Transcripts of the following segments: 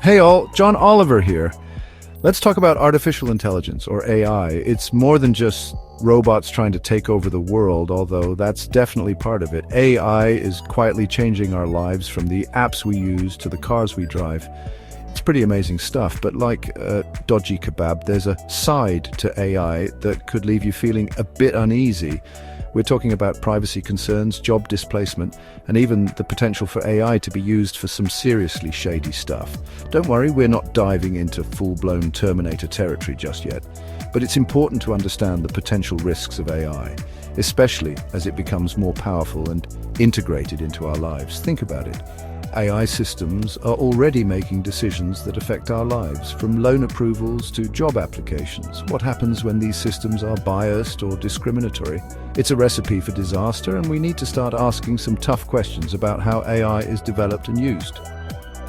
Hey all, John Oliver here. Let's talk about artificial intelligence, or AI. It's more than just robots trying to take over the world, although that's definitely part of it. AI is quietly changing our lives, from the apps we use to the cars we drive. It's pretty amazing stuff, but like a dodgy kebab, there's a side to AI that could leave you feeling a bit uneasy. We're talking about privacy concerns, job displacement, and even the potential for AI to be used for some seriously shady stuff. Don't worry, we're not diving into full-blown Terminator territory just yet, but it's important to understand the potential risks of AI, especially as it becomes more powerful and integrated into our lives. Think about it. AI systems are already making decisions that affect our lives, from loan approvals to job applications. What happens when these systems are biased or discriminatory? It's a recipe for disaster, and we need to start asking some tough questions about how AI is developed and used.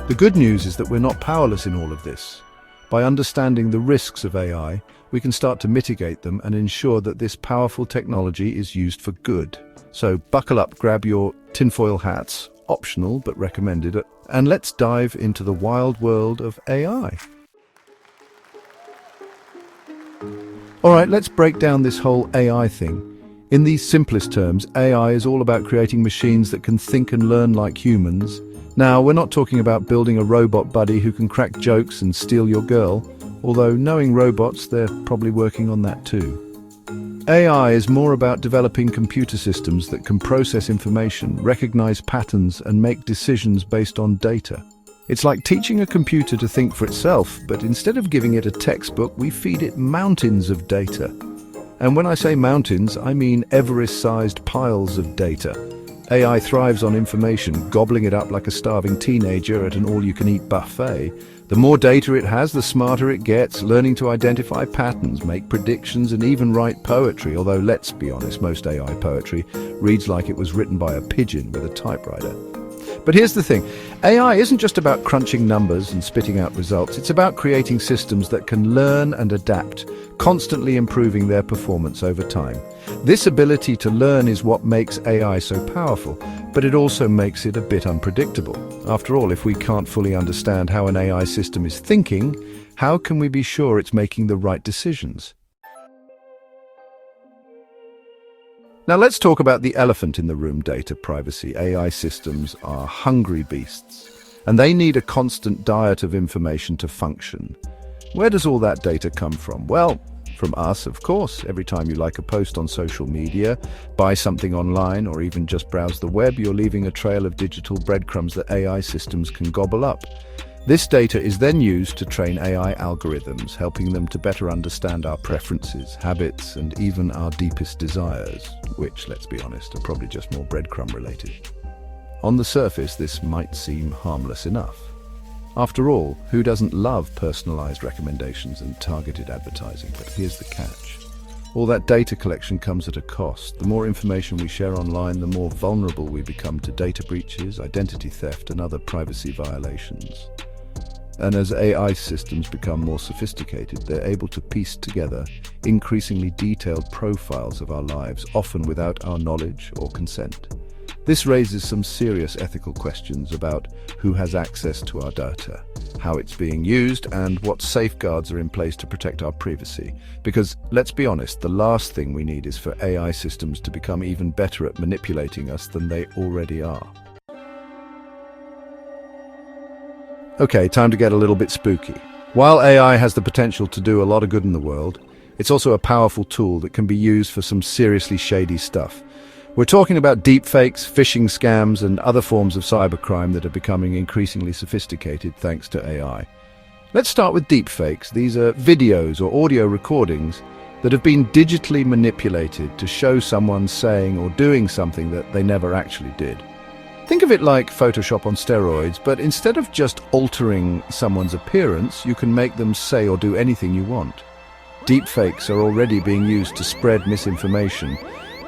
The good news is that we're not powerless in all of this. By understanding the risks of AI, we can start to mitigate them and ensure that this powerful technology is used for good. So buckle up, grab your tinfoil hats, optional but recommended, and let's dive into the wild world of AI. All right, let's break down this whole AI thing. In these simplest terms, AI is all about creating machines that can think and learn like humans. Now, we're not talking about building a robot buddy who can crack jokes and steal your girl, although knowing robots, they're probably working on that too. AI is more about developing computer systems that can process information, recognize patterns, and make decisions based on data. It's like teaching a computer to think for itself, but instead of giving it a textbook, we feed it mountains of data. And when I say mountains, I mean Everest-sized piles of data. AI thrives on information, gobbling it up like a starving teenager at an all-you-can-eat buffet. The more data it has, the smarter it gets, learning to identify patterns, make predictions, and even write poetry, although let's be honest, most AI poetry reads like it was written by a pigeon with a typewriter. But here's the thing, AI isn't just about crunching numbers and spitting out results, it's about creating systems that can learn and adapt, constantly improving their performance over time. This ability to learn is what makes AI so powerful, but it also makes it a bit unpredictable. After all, if we can't fully understand how an AI system is thinking, how can we be sure it's making the right decisions? Now let's talk about the elephant in the room: data privacy. AI systems are hungry beasts, and they need a constant diet of information to function. Where does all that data come from? Well, from us, of course. Every time you like a post on social media, buy something online, or even just browse the web, you're leaving a trail of digital breadcrumbs that AI systems can gobble up. This data is then used to train AI algorithms, helping them to better understand our preferences, habits, and even our deepest desires, which, let's be honest, are probably just more breadcrumb related. On the surface, this might seem harmless enough. After all, who doesn't love personalized recommendations and targeted advertising? But here's the catch. All that data collection comes at a cost. The more information we share online, the more vulnerable we become to data breaches, identity theft, and other privacy violations. And as AI systems become more sophisticated, they're able to piece together increasingly detailed profiles of our lives, often without our knowledge or consent. This raises some serious ethical questions about who has access to our data, how it's being used, and what safeguards are in place to protect our privacy. Because, let's be honest, the last thing we need is for AI systems to become even better at manipulating us than they already are. Okay, time to get a little bit spooky. While AI has the potential to do a lot of good in the world, it's also a powerful tool that can be used for some seriously shady stuff. We're talking about deepfakes, phishing scams, and other forms of cybercrime that are becoming increasingly sophisticated thanks to AI. Let's start with deepfakes. These are videos or audio recordings that have been digitally manipulated to show someone saying or doing something that they never actually did. Think of it like Photoshop on steroids, but instead of just altering someone's appearance, you can make them say or do anything you want. Deepfakes are already being used to spread misinformation,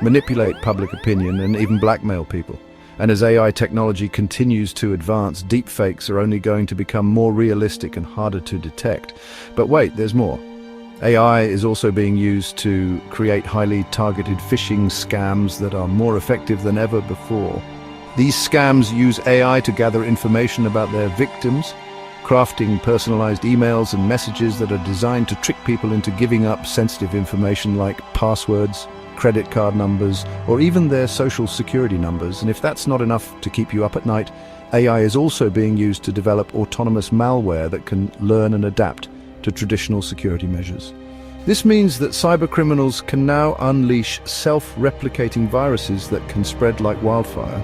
manipulate public opinion, and even blackmail people. And as AI technology continues to advance, deepfakes are only going to become more realistic and harder to detect. But wait, there's more. AI is also being used to create highly targeted phishing scams that are more effective than ever before. These scams use AI to gather information about their victims, crafting personalized emails and messages that are designed to trick people into giving up sensitive information like passwords, credit card numbers, or even their social security numbers. And if that's not enough to keep you up at night, AI is also being used to develop autonomous malware that can learn and adapt to traditional security measures. This means that cybercriminals can now unleash self-replicating viruses that can spread like wildfire,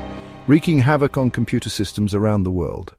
wreaking havoc on computer systems around the world.